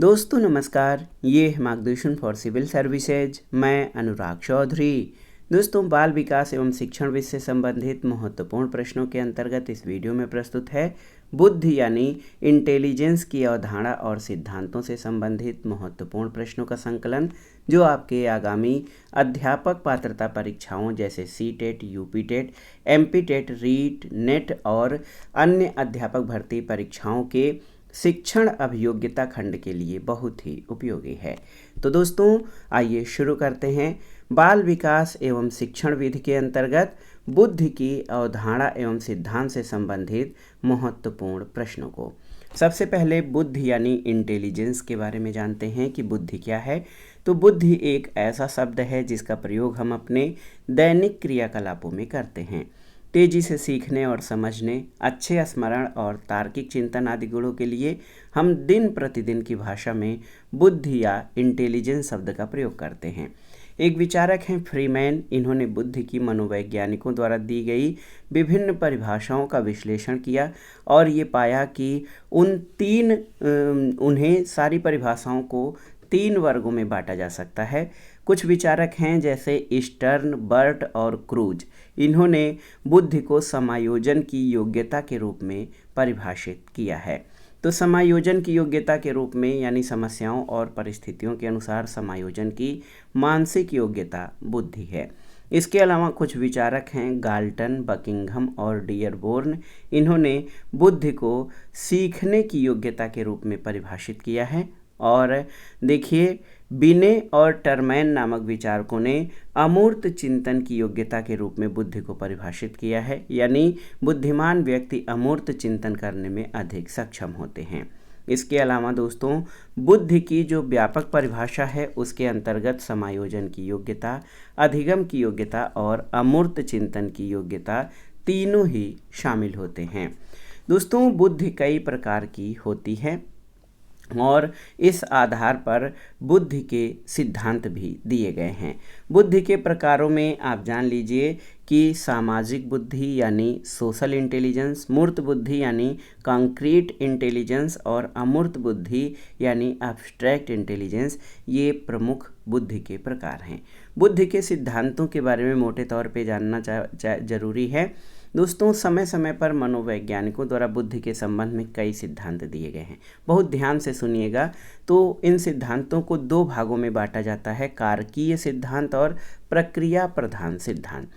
दोस्तों नमस्कार, ये है मार्गदर्शन फॉर सिविल सर्विसेज। मैं अनुराग चौधरी। दोस्तों, बाल विकास एवं शिक्षण विषय से संबंधित महत्वपूर्ण प्रश्नों के अंतर्गत इस वीडियो में प्रस्तुत है बुद्धि यानी इंटेलिजेंस की अवधारणा और सिद्धांतों से संबंधित महत्वपूर्ण प्रश्नों का संकलन, जो आपके आगामी अध्यापक पात्रता परीक्षाओं जैसे CTET, UPTET, MPTET, REET, net और अन्य अध्यापक भर्ती परीक्षाओं के शिक्षण अभियोग्यता खंड के लिए बहुत ही उपयोगी है। तो दोस्तों, आइए शुरू करते हैं बाल विकास एवं शिक्षण विधि के अंतर्गत बुद्धि की अवधारणा एवं सिद्धांत से संबंधित महत्वपूर्ण प्रश्नों को। सबसे पहले बुद्धि यानी इंटेलिजेंस के बारे में जानते हैं कि बुद्धि क्या है। तो बुद्धि एक ऐसा शब्द है जिसका प्रयोग हम अपने दैनिक क्रियाकलापों में करते हैं। तेजी से सीखने और समझने, अच्छे स्मरण और तार्किक चिंतन आदि गुणों के लिए हम दिन प्रतिदिन की भाषा में बुद्धि या इंटेलिजेंस शब्द का प्रयोग करते हैं। एक विचारक हैं फ्रीमैन। इन्होंने बुद्धि की मनोवैज्ञानिकों द्वारा दी गई विभिन्न परिभाषाओं का विश्लेषण किया और ये पाया कि उन्हें सारी परिभाषाओं को 3 वर्गों में बांटा जा सकता है। कुछ विचारक हैं जैसे ईस्टर्न, बर्ट और क्रूज। इन्होंने बुद्धि को समायोजन की योग्यता के रूप में परिभाषित किया है। तो समायोजन की योग्यता के रूप में यानी समस्याओं और परिस्थितियों के अनुसार समायोजन की मानसिक योग्यता बुद्धि है। इसके अलावा कुछ विचारक हैं गाल्टन, बकिंघम और डियरबोर्न। इन्होंने बुद्धि को सीखने की योग्यता के रूप में परिभाषित किया है। और देखिए, बिने और टरमैन नामक विचारकों ने अमूर्त चिंतन की योग्यता के रूप में बुद्धि को परिभाषित किया है, यानी बुद्धिमान व्यक्ति अमूर्त चिंतन करने में अधिक सक्षम होते हैं। इसके अलावा दोस्तों, बुद्धि की जो व्यापक परिभाषा है उसके अंतर्गत समायोजन की योग्यता, अधिगम की योग्यता और अमूर्त चिंतन की योग्यता तीनों ही शामिल होते हैं। दोस्तों, बुद्धि कई प्रकार की होती है और इस आधार पर बुद्धि के सिद्धांत भी दिए गए हैं। बुद्धि के प्रकारों में आप जान लीजिए कि सामाजिक बुद्धि यानी सोशल इंटेलिजेंस, मूर्त बुद्धि यानी कॉन्क्रीट इंटेलिजेंस और अमूर्त बुद्धि यानी एब्स्ट्रैक्ट इंटेलिजेंस, ये प्रमुख बुद्धि के प्रकार हैं। बुद्धि के सिद्धांतों के बारे में मोटे तौर पे जानना जरूरी है। दोस्तों, समय समय पर मनोवैज्ञानिकों द्वारा बुद्धि के संबंध में कई सिद्धांत दिए गए हैं। बहुत ध्यान से सुनिएगा। तो इन सिद्धांतों को 2 भागों में बांटा जाता है, कारकीय सिद्धांत और प्रक्रिया प्रधान सिद्धांत।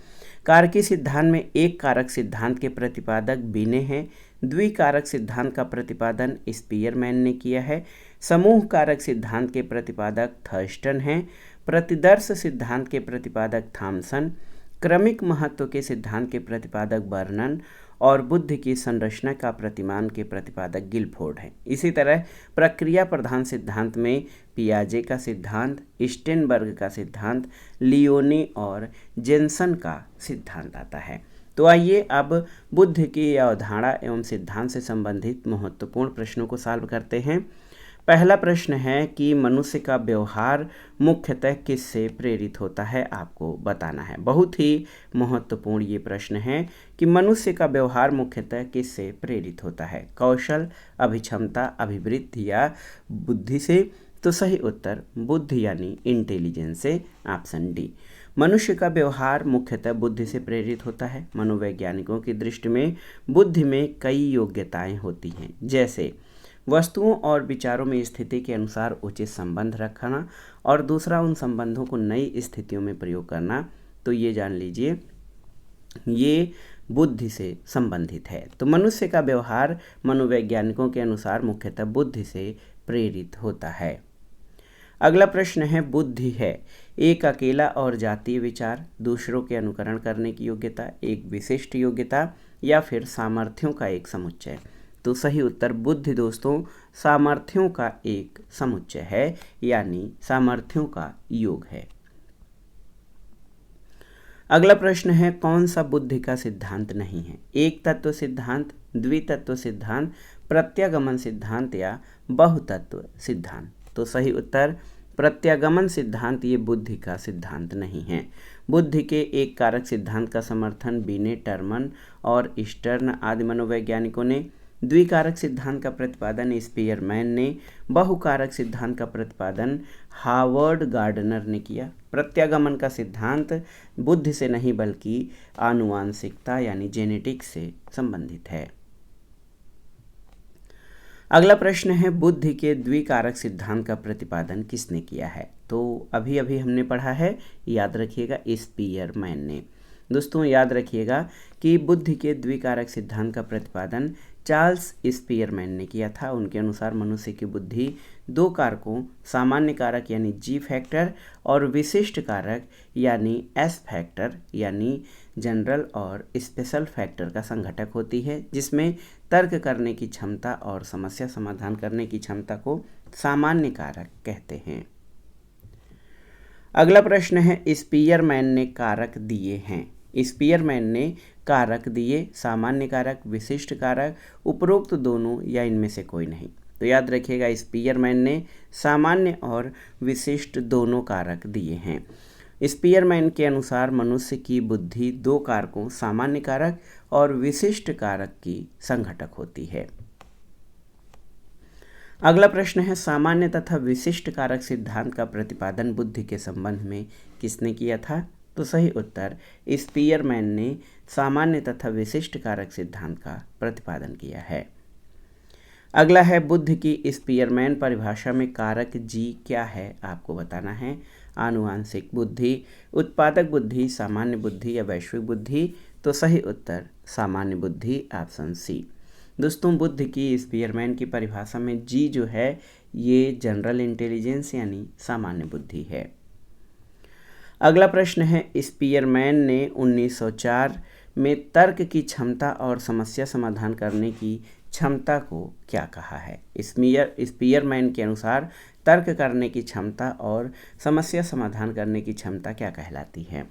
कारकीय सिद्धांत में एक कारक सिद्धांत के प्रतिपादक बिने हैं। द्विकारक सिद्धांत का प्रतिपादन स्पीयरमैन ने किया है। समूह कारक सिद्धांत के प्रतिपादक थर्स्टन हैं। प्रतिदर्श सिद्धांत के प्रतिपादक थॉमसन, क्रमिक महत्व के सिद्धांत के प्रतिपादक बर्नन और बुद्धि की संरचना का प्रतिमान के प्रतिपादक गिलफोर्ड हैं। इसी तरह प्रक्रिया प्रधान सिद्धांत में पियाजे का सिद्धांत, स्टेनबर्ग का सिद्धांत, लियोनी और जेनसन का सिद्धांत आता है। तो आइए अब बुद्धि की अवधारणा एवं सिद्धांत से संबंधित महत्वपूर्ण प्रश्नों को सॉल्व करते हैं। पहला प्रश्न है कि मनुष्य का व्यवहार मुख्यतः किससे प्रेरित होता है, आपको बताना है। बहुत ही महत्वपूर्ण ये प्रश्न है कि मनुष्य का व्यवहार मुख्यतः किससे प्रेरित होता है, कौशल, अभिक्षमता, अभिवृत्ति या बुद्धि से। तो सही उत्तर बुद्धि यानी इंटेलिजेंस से, ऑप्शन डी। मनुष्य का व्यवहार मुख्यतः बुद्धि से प्रेरित होता है। मनोवैज्ञानिकों की दृष्टि में बुद्धि में कई योग्यताएं होती हैं, जैसे वस्तुओं और विचारों में स्थिति के अनुसार उचित संबंध रखना और दूसरा उन संबंधों को नई स्थितियों में प्रयोग करना। तो ये जान लीजिए, ये बुद्धि से संबंधित है। तो मनुष्य का व्यवहार मनोवैज्ञानिकों के अनुसार मुख्यतः बुद्धि से प्रेरित होता है। अगला प्रश्न है, बुद्धि है एक अकेला और जातीय विचार, दूसरों के अनुकरण करने की योग्यता, एक विशिष्ट योग्यता या फिर सामर्थ्यों का एक समुच्चय। तो सही उत्तर बुद्धि दोस्तों सामर्थ्यों का एक समुच्चय है, यानी सामर्थ्यों का योग है। अगला प्रश्न है, कौन सा बुद्धि का सिद्धांत नहीं है, एक तत्व सिद्धांत, द्वितत्व सिद्धांत, प्रत्यागमन सिद्धांत या बहुतत्व सिद्धांत। तो सही उत्तर प्रत्यागमन सिद्धांत ये बुद्धि का सिद्धांत नहीं है। बुद्धि के एक कारक सिद्धांत का समर्थन बिने, टर्मन और ईस्टर्न आदि मनोवैज्ञानिकों ने द्विकारक सिद्धांत का प्रतिपादन स्पीयरमैन ने, बहुकारक सिद्धांत का प्रतिपादन हावर्ड गार्डनर ने किया। प्रत्यागमन का सिद्धांत बुद्धि से नहीं बल्कि आनुवांशिकता यानी जेनेटिक्स से संबंधित है। अगला प्रश्न है, बुद्धि के द्विकारक सिद्धांत का प्रतिपादन किसने किया है? तो अभी अभी हमने पढ़ा है, याद रखिएगा, स्पीयरमैन ने। दोस्तों याद रखिएगा कि बुद्धि के द्विकारक सिद्धांत का प्रतिपादन चार्ल्स स्पीयरमैन ने किया था। उनके अनुसार मनुष्य की बुद्धि दो कारकों, सामान्य कारक यानी जी फैक्टर और विशिष्ट कारक यानी एस फैक्टर यानी जनरल और स्पेशल फैक्टर का संघटक होती है, जिसमें तर्क करने की क्षमता और समस्या समाधान करने की क्षमता को सामान्य कारक कहते हैं। अगला प्रश्न है, स्पीयरमैन ने कारक दिए हैं। स्पीयरमैन ने कारक दिए, सामान्य कारक, विशिष्ट कारक, उपरोक्त दोनों या इनमें से कोई नहीं। तो याद रखिएगा, स्पीयरमैन ने सामान्य और विशिष्ट दोनों कारक दिए हैं। स्पीयरमैन के अनुसार मनुष्य की बुद्धि दो कारकों, सामान्य कारक और विशिष्ट कारक की संघटक होती है। अगला प्रश्न है, सामान्य तथा विशिष्ट कारक सिद्धांत का प्रतिपादन बुद्धि के संबंध में किसने किया था? तो सही उत्तर, स्पीयरमैन ने सामान्य तथा विशिष्ट कारक सिद्धांत का प्रतिपादन किया है। अगला है, बुद्धि की स्पीयरमैन परिभाषा में कारक जी क्या है आपको बताना है। आनुवांशिक बुद्धि, उत्पादक बुद्धि, सामान्य बुद्धि या वैश्विक बुद्धि? तो सही उत्तर सामान्य बुद्धि, ऑप्शन सी। दोस्तों बुद्धि की स्पीयरमैन की परिभाषा में जी जो है ये जनरल इंटेलिजेंस यानी सामान्य बुद्धि है। अगला प्रश्न है, स्पीयरमैन ने 1904 में तर्क की क्षमता और समस्या समाधान करने की क्षमता को क्या कहा है? स्पीयरमैन के अनुसार तर्क करने की क्षमता और समस्या समाधान करने की क्षमता क्या कहलाती है?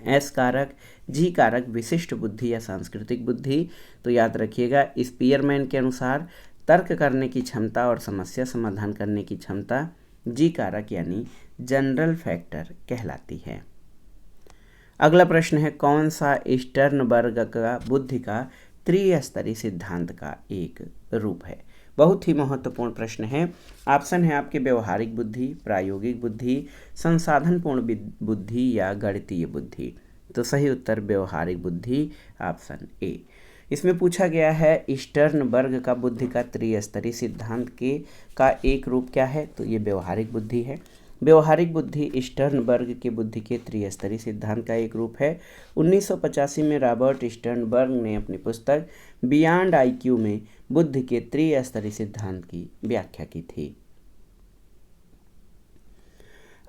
एस कारक, जी कारक, विशिष्ट बुद्धि या सांस्कृतिक बुद्धि? तो याद रखिएगा, स्पीयरमैन के अनुसार तर्क करने की क्षमता और समस्या समाधान करने की क्षमता जी कारक यानी जनरल फैक्टर कहलाती है। अगला प्रश्न है, कौन सा स्टर्नबर्ग का बुद्धि का त्रिस्तरीय सिद्धांत का एक रूप है? बहुत ही महत्वपूर्ण प्रश्न है। ऑप्शन है आपके व्यवहारिक बुद्धि, प्रायोगिक बुद्धि, संसाधनपूर्ण बुद्धि या गणितीय बुद्धि? तो सही उत्तर व्यवहारिक बुद्धि, ऑप्शन ए। इसमें पूछा गया है स्टर्नबर्ग का बुद्धि का त्रिस्तरीय सिद्धांत का एक रूप क्या है? तो ये व्यवहारिक बुद्धि है। व्यवहारिक बुद्धि स्टर्नबर्ग के बुद्धि के त्रिस्तरीय सिद्धांत का एक रूप है। 1985 में रॉबर्ट स्टर्नबर्ग ने अपनी पुस्तक बियॉन्ड आईक्यू में बुद्धि के त्रिस्तरीय सिद्धांत की व्याख्या की थी।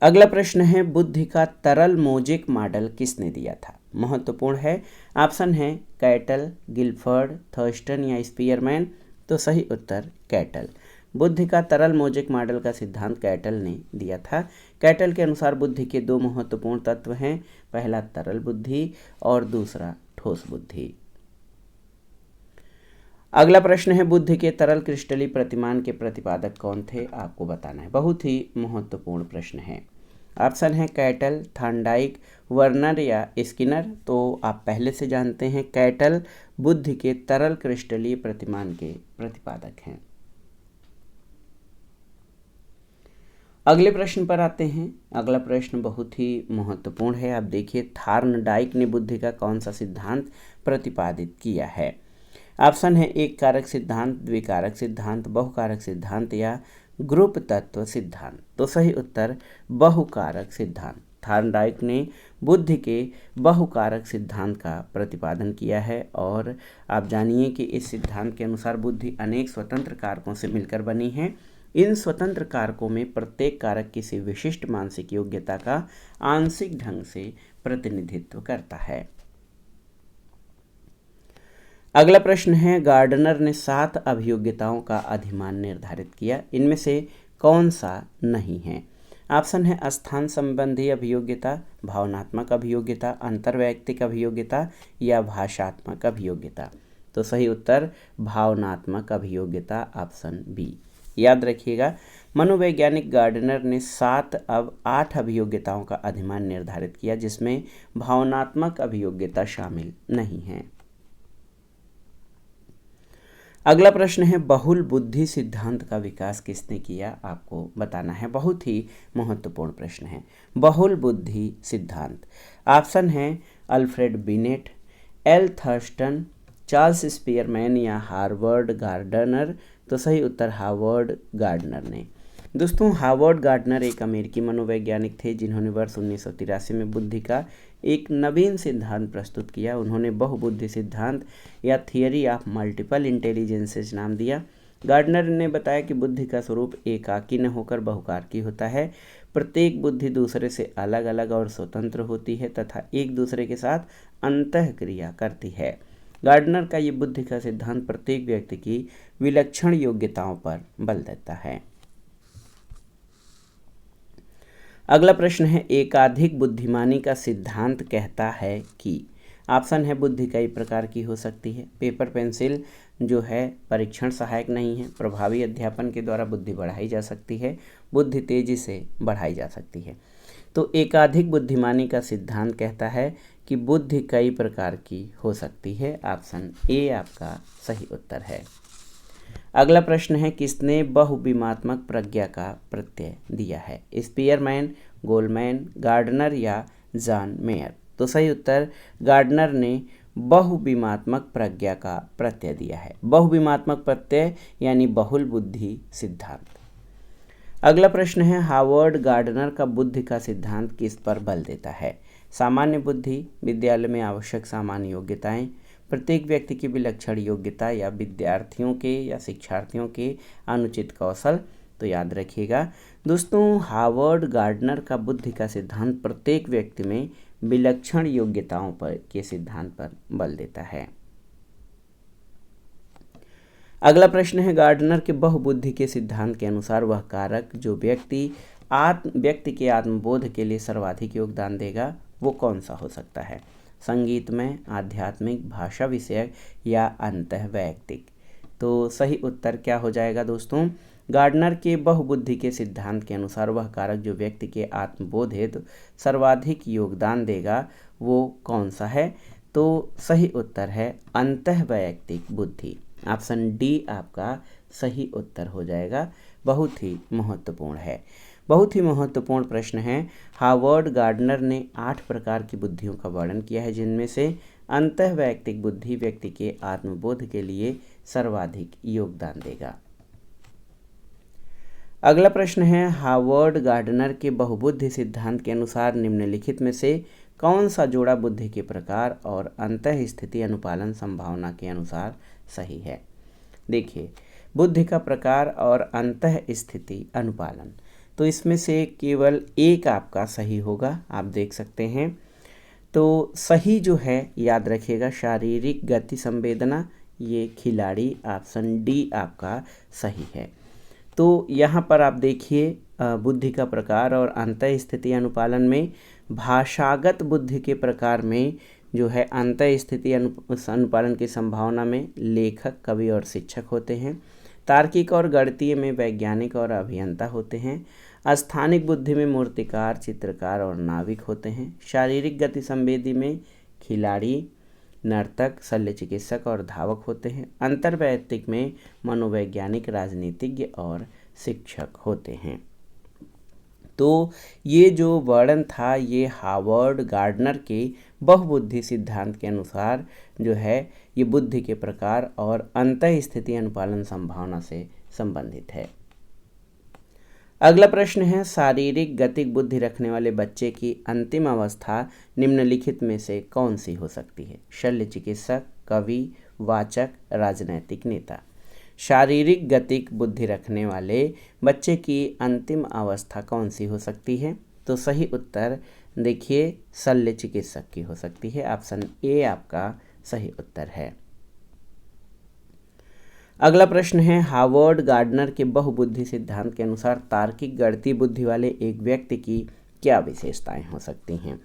अगला प्रश्न है, बुद्धि का तरल मोज़ेक मॉडल किसने दिया था? महत्वपूर्ण है। ऑप्शन है कैटल, गिलफर्ड, थर्स्टन या स्पीयरमैन? तो सही उत्तर कैटल। बुद्धि का तरल मोज़ेक मॉडल का सिद्धांत कैटल ने दिया था। कैटल के अनुसार बुद्धि के दो महत्वपूर्ण तत्व हैं, पहला तरल बुद्धि और दूसरा ठोस बुद्धि। अगला प्रश्न है, बुद्धि के तरल क्रिस्टलीय प्रतिमान के प्रतिपादक कौन थे? आपको बताना है। बहुत ही महत्वपूर्ण प्रश्न है। ऑप्शन है कैटल, थॉर्नडाइक, वर्नर या स्किनर? तो आप पहले से जानते हैं कैटल बुद्धि के तरल क्रिस्टलीय प्रतिमान के प्रतिपादक हैं। अगले प्रश्न पर आते हैं। अगला प्रश्न बहुत ही महत्वपूर्ण है। आप देखिए, थॉर्नडाइक ने बुद्धि का कौन सा सिद्धांत प्रतिपादित किया है? ऑप्शन है एक कारक सिद्धांत, द्विकारक सिद्धांत, बहुकारक सिद्धांत या ग्रुप तत्व सिद्धांत? तो सही उत्तर बहुकारक सिद्धांत। थॉर्नडाइक ने बुद्धि के बहुकारक सिद्धांत का प्रतिपादन किया है और आप जानिए कि इस सिद्धांत के अनुसार बुद्धि अनेक स्वतंत्र कारकों से मिलकर बनी है। इन स्वतंत्र कारकों में प्रत्येक कारक किसी विशिष्ट मानसिक योग्यता का आंशिक ढंग से प्रतिनिधित्व करता है। अगला प्रश्न है, गार्डनर ने 7 अभियोग्यताओं का अधिमान निर्धारित किया, इनमें से कौन सा नहीं है? ऑप्शन है स्थान संबंधी अभियोग्यता, भावनात्मक अभियोग्यता, अंतर्वैयक्तिक अभियोग्यता या भाषात्मक अभियोग्यता? तो सही उत्तर भावनात्मक अभियोग्यता, ऑप्शन बी। याद रखिएगा, मनोवैज्ञानिक गार्डनर ने 8 अभियोग्यताओं का अधिमान निर्धारित किया, जिसमें भावनात्मक अभियोग्यता शामिल नहीं है। अगला प्रश्न है बहुल बुद्धि सिद्धांत का विकास किसने किया, आपको बताना है। बहुत ही महत्वपूर्ण प्रश्न है। बहुल बुद्धि सिद्धांत, ऑप्शन है Alfred beneath, L Thurston, Charles Spearman या हार्वर्ड गार्डनर। तो सही उत्तर हार्वर्ड गार्डनर ने। दोस्तों हार्वर्ड गार्डनर एक अमेरिकी मनोवैज्ञानिक थे जिन्होंने वर्ष 1983 में बुद्धि का एक नवीन सिद्धांत प्रस्तुत किया। उन्होंने बहुबुद्धि सिद्धांत या थियरी ऑफ मल्टीपल इंटेलिजेंसेस नाम दिया। गार्डनर ने बताया कि बुद्धि का स्वरूप एकाकी न होकर बहुकारकी होता है। प्रत्येक बुद्धि दूसरे से अलग अलग और स्वतंत्र होती है तथा एक दूसरे के साथ अंतःक्रिया करती है। गार्डनर का ये बुद्धि का सिद्धांत प्रत्येक व्यक्ति की विलक्षण योग्यताओं पर बल देता है। अगला प्रश्न है एकाधिक बुद्धिमानी का सिद्धांत कहता है कि, ऑप्शन है बुद्धि कई प्रकार की हो सकती है, पेपर पेंसिल जो है परीक्षण सहायक नहीं है, प्रभावी अध्यापन के द्वारा बुद्धि बढ़ाई जा सकती है, बुद्धि तेजी से बढ़ाई जा सकती है। तो एकाधिक बुद्धिमानी का सिद्धांत कहता है कि बुद्धि कई प्रकार की हो सकती है। ऑप्शन ए आपका सही उत्तर है। अगला प्रश्न है किसने बहुविमात्मक प्रज्ञा का प्रत्यय दिया है, स्पीयरमैन, गोलमैन, गार्डनर या जॉन मेयर। तो सही उत्तर गार्डनर ने बहुविमात्मक प्रज्ञा का प्रत्यय दिया है। बहुविमात्मक प्रत्यय यानी बहुल बुद्धि सिद्धांत। अगला प्रश्न है हार्वर्ड गार्डनर का बुद्धि का सिद्धांत किस पर बल देता है, सामान्य बुद्धि, विद्यालय में आवश्यक सामान्य योग्यताएं, प्रत्येक व्यक्ति की विलक्षण योग्यता या विद्यार्थियों के या शिक्षार्थियों के अनुचित कौशल। तो याद रखिएगा दोस्तों हार्वर्ड गार्डनर का बुद्धि का सिद्धांत प्रत्येक व्यक्ति में विलक्षण योग्यताओं पर के सिद्धांत पर बल देता है। अगला प्रश्न है गार्डनर के बहुबुद्धि के सिद्धांत के अनुसार वह कारक जो व्यक्ति के आत्मबोध के लिए सर्वाधिक योगदान देगा वो कौन सा हो सकता है, संगीतमय, आध्यात्मिक, भाषा विषयक या अंतःवैयक्तिक। तो सही उत्तर क्या हो जाएगा दोस्तों, गार्डनर के बहुबुद्धि के सिद्धांत के अनुसार वह कारक जो व्यक्ति के आत्मबोध हेतु सर्वाधिक योगदान देगा वो कौन सा है। तो सही उत्तर है अंतःवैयक्तिक बुद्धि। ऑप्शन डी आपका सही उत्तर हो जाएगा। बहुत ही महत्वपूर्ण है। बहुत ही महत्वपूर्ण प्रश्न है। हार्वर्ड गार्डनर ने 8 प्रकार की बुद्धियों का वर्णन किया है जिनमें से अंतःवैयक्तिक बुद्धि व्यक्ति के आत्मबोध के लिए सर्वाधिक योगदान देगा। अगला प्रश्न है हार्वर्ड गार्डनर के बहुबुद्धि सिद्धांत के अनुसार निम्नलिखित में से कौन सा जोड़ा बुद्धि के प्रकार और अंतःस्थिति अनुपालन संभावना के अनुसार सही है। देखिए बुद्धि का प्रकार और अंतःस्थिति अनुपालन, तो इसमें से केवल एक आपका सही होगा, आप देख सकते हैं। तो सही जो है याद रखिएगा शारीरिक गति संवेदना, ये खिलाड़ी, ऑप्शन डी आपका सही है। तो यहाँ पर आप देखिए बुद्धि का प्रकार और अंतःस्थिति अनुपालन में भाषागत बुद्धि के प्रकार में जो है अंतःस्थिति अनुपालन की संभावना में लेखक, कवि और शिक्षक होते हैं। तार्किक और गणितीय में वैज्ञानिक और अभियंता होते हैं। स्थानिक बुद्धि में मूर्तिकार, चित्रकार और नाविक होते हैं। शारीरिक गति संवेदी में खिलाड़ी, नर्तक, शल्य चिकित्सक और धावक होते हैं। अंतर्वैयक्तिक में मनोवैज्ञानिक, राजनीतिज्ञ और शिक्षक होते हैं। तो ये जो वर्णन था ये हार्वर्ड गार्डनर के बहुबुद्धि सिद्धांत के अनुसार जो है ये बुद्धि के प्रकार और अंतःस्थिति अनुपालन संभावना से संबंधित है। अगला प्रश्न है शारीरिक गतिक बुद्धि रखने वाले बच्चे की अंतिम अवस्था निम्नलिखित में से कौन सी हो सकती है, शल्य चिकित्सक, कवि, वाचक, राजनैतिक नेता। शारीरिक गतिक बुद्धि रखने वाले बच्चे की अंतिम अवस्था कौन सी हो सकती है। तो सही उत्तर देखिए शल्य चिकित्सक की हो सकती है। ऑप्शन ए आपका सही उत्तर है। अगला प्रश्न है हार्वर्ड गार्डनर के बहुबुद्धि सिद्धांत के अनुसार तार्किक गणितीय बुद्धि वाले एक व्यक्ति की क्या विशेषताएं हो सकती हैं।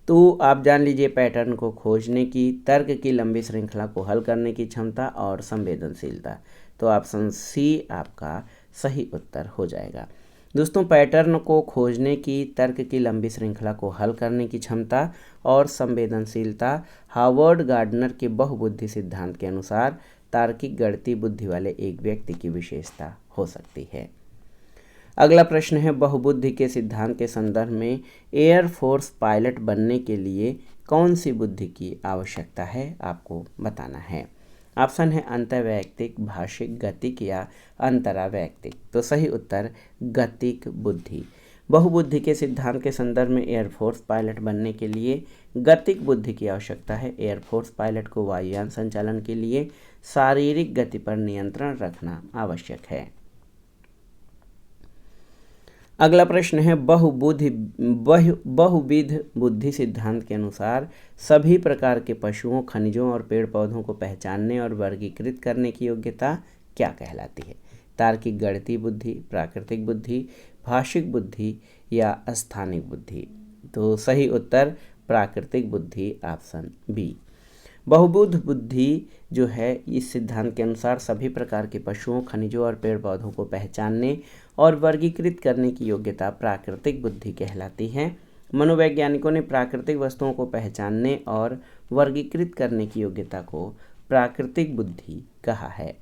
तो आप जान लीजिए पैटर्न को खोजने की, तर्क की लंबी श्रृंखला को हल करने की क्षमता और संवेदनशीलता। तो ऑप्शन सी आपका सही उत्तर हो जाएगा। दोस्तों पैटर्न को खोजने की, तर्क की लंबी श्रृंखला को हल करने की क्षमता और संवेदनशीलता हार्वर्ड गार्डनर के बहुबुद्धि सिद्धांत के अनुसार तार्किक गणितीय बुद्धि वाले एक व्यक्ति की विशेषता हो सकती है। अगला प्रश्न है, बहुबुद्धि के सिद्धांत के संदर्भ में एयरफोर्स पायलट बनने के लिए कौन सी बुद्धि की आवश्यकता है, आपको बताना है। ऑप्शन है अंतर्वैयक्तिक, भाषिक, गतिक या अंतरावैयक्तिक। तो सही उत्तर गतिक बुद्धि। बहुबुद्धि के सिद्धांत के संदर्भ में एयरफोर्स पायलट बनने के लिए गतिक बुद्धि की आवश्यकता है। एयरफोर्स पायलट को वायुयान संचालन के लिए शारीरिक गति पर नियंत्रण रखना आवश्यक है। अगला प्रश्न है, बहुविध बुद्धि सिद्धांत के अनुसार सभी प्रकार के पशुओं, खनिजों और पेड़ पौधों को पहचानने और वर्गीकृत करने की योग्यता क्या कहलाती है। तार्किक गणितीय बुद्धि, प्राकृतिक बुद्धि, भाषिक बुद्धि या स्थानिक बुद्धि। तो सही उत्तर प्राकृतिक बुद्धि, ऑप्शन बी। बहुबुद्ध बुद्धि जो है इस सिद्धांत के अनुसार सभी प्रकार के पशुओं, खनिजों और पेड़ पौधों को पहचानने और वर्गीकृत करने की योग्यता प्राकृतिक बुद्धि कहलाती है। मनोवैज्ञानिकों ने प्राकृतिक वस्तुओं को पहचानने और वर्गीकृत करने की योग्यता को प्राकृतिक बुद्धि कहा है।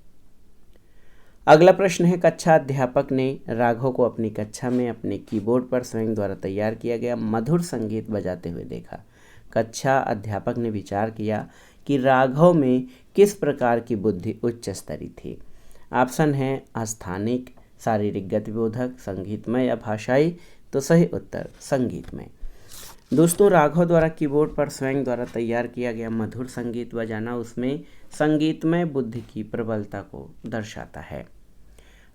अगला प्रश्न है, कक्षा अध्यापक ने राघव को अपनी कक्षा में अपने कीबोर्ड पर स्वयं द्वारा तैयार किया गया मधुर संगीत बजाते हुए देखा। कक्षा अध्यापक ने विचार किया कि राघव में किस प्रकार की बुद्धि उच्च स्तरीय थी। ऑप्शन है स्थानिक, शारीरिक गतिबोधक, संगीतमय या भाषाई। तो सही उत्तर संगीतमय। दोस्तों, राघव द्वारा कीबोर्ड पर स्वयं द्वारा तैयार किया गया मधुर संगीत बजाना उसमें संगीतमय बुद्धि की प्रबलता को दर्शाता है।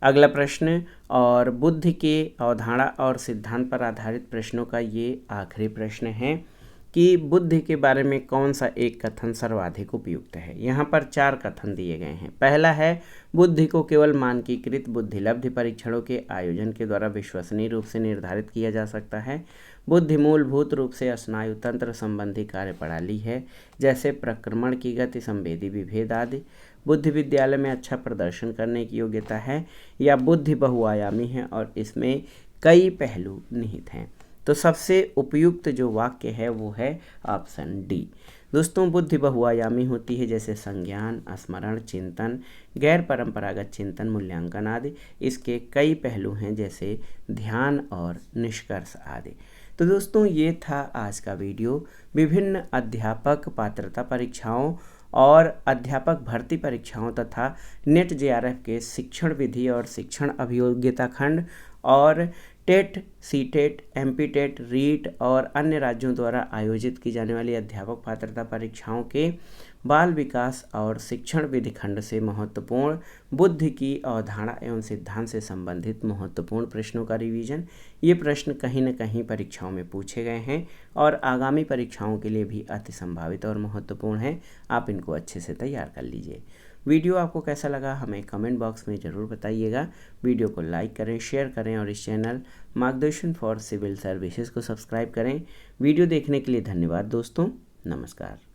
अगला प्रश्न, और बुद्धि के अवधारणा और सिद्धांत पर आधारित प्रश्नों का ये आखिरी प्रश्न है कि बुद्धि के बारे में कौन सा एक कथन सर्वाधिक उपयुक्त है। यहाँ पर 4 कथन दिए गए हैं। पहला है, बुद्धि को केवल मानकीकृत बुद्धिलब्धि परीक्षणों के आयोजन के द्वारा विश्वसनीय रूप से निर्धारित किया जा सकता है। बुद्धि मूलभूत रूप से स्नायु तंत्र संबंधी कार्यप्रणाली है, जैसे प्रक्रमण की गति, संवेदी विभेद आदि। बुद्धि विद्यालय में अच्छा प्रदर्शन करने की योग्यता है, या बुद्धि बहुआयामी है और इसमें कई पहलू निहित हैं। तो सबसे उपयुक्त जो वाक्य है वो है ऑप्शन डी। दोस्तों, बुद्धि बहुआयामी होती है, जैसे संज्ञान, स्मरण, चिंतन, गैर परंपरागत चिंतन, मूल्यांकन आदि। इसके कई पहलू हैं, जैसे ध्यान और निष्कर्ष आदि। तो दोस्तों, ये था आज का वीडियो। विभिन्न अध्यापक पात्रता परीक्षाओं और अध्यापक भर्ती परीक्षाओं तथा नेट जेआरएफ के शिक्षण विधि और शिक्षण अभियोग्यता खंड और टेट, सीटेट, एमपीटेट, रीट और अन्य राज्यों द्वारा आयोजित की जाने वाली अध्यापक पात्रता परीक्षाओं के बाल विकास और शिक्षण विधि खंड से महत्वपूर्ण बुद्धि की अवधारणा एवं सिद्धांत से संबंधित महत्वपूर्ण प्रश्नों का रिवीजन। ये प्रश्न कहीं न कहीं परीक्षाओं में पूछे गए हैं और आगामी परीक्षाओं के लिए भी अति संभावित और महत्वपूर्ण है। आप इनको अच्छे से तैयार कर लीजिए। वीडियो आपको कैसा लगा हमें कमेंट बॉक्स में ज़रूर बताइएगा। वीडियो को लाइक करें, शेयर करें और इस चैनल मार्गदर्शन फॉर सिविल सर्विसेज को सब्सक्राइब करें। वीडियो देखने के लिए धन्यवाद दोस्तों। नमस्कार।